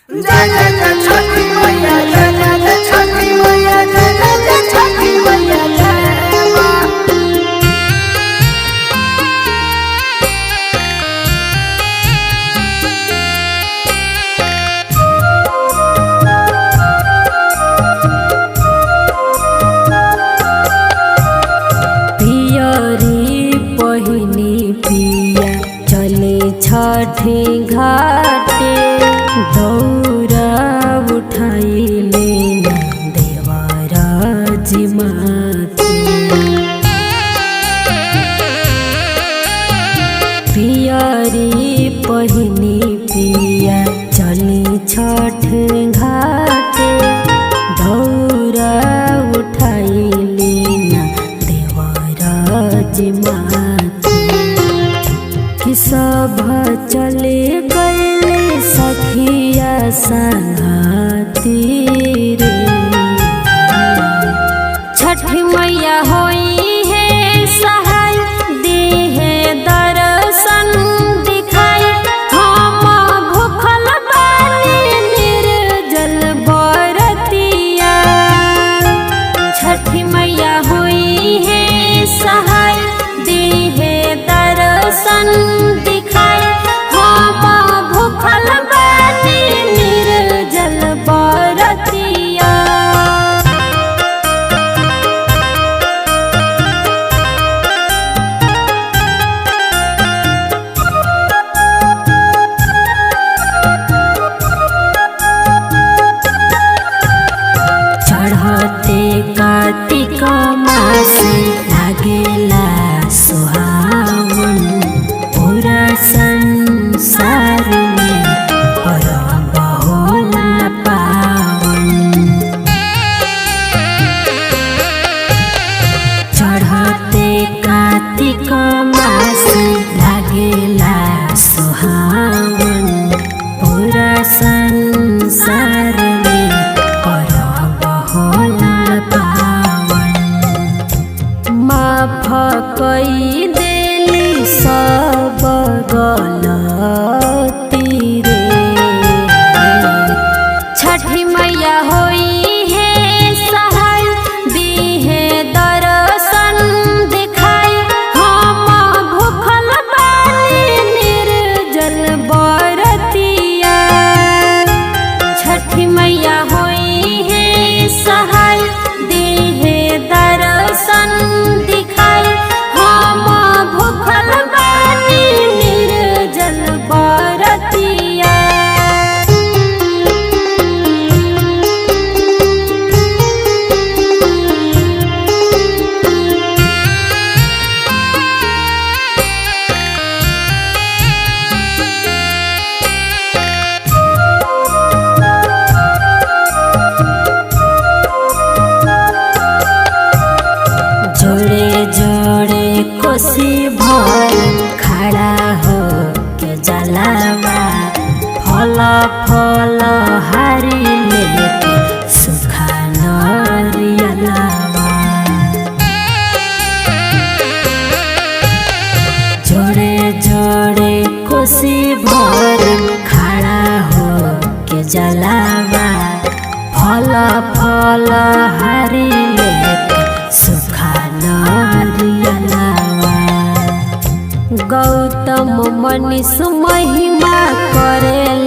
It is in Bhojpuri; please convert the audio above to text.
जय जय जय छठी मैया, जय जय जय छठी मैया, जय जय जय छठी मैया, जय माँ। पियरी पहिनी पिया चले छठी घाटे दौरा उठाइले देवराज माते। पियरी पहिनी पिया चले छठ घाटे दौरा उठाइले देवराज माते। कि सब चले गए सखिया संगती रे। छठी मैया होई है सहाय दी है दर्शन दिखाई। हम भूखल बानी निर्जल बरतिया। छठी मैया होई है सहाय दी है दर्शन दिखाई। हम भूखल बानी निर्जल बरतिया। चढ़ते कार्तिक मास लागेला सुहावन। पूरा संसार में परब होला पावन। चढ़ते कार्तिक मास लागेला सुहावन। पूरा संसार में परब होला पावन। माफ कई देली सब गलती रे। छठी मैया होई है सहाय दी है दर्शन दिखाई। हम भूखल बानी निर्जल बरतिया। छठी मैया होई है सहाय दी है दर्शन दिखाई। हम भूखल बानी निर्जल बरतिया। जोड़े जोड़े कोसी भर खड़ा हो के जलावा। फल फल हारी लेके सुखा नरियलावा। जोड़े जोड़े कोसी भर खड़ा हो के जलावा। फल फल हारी लेके सुखा नरियलावा। गौतम मनीष महिमा करेला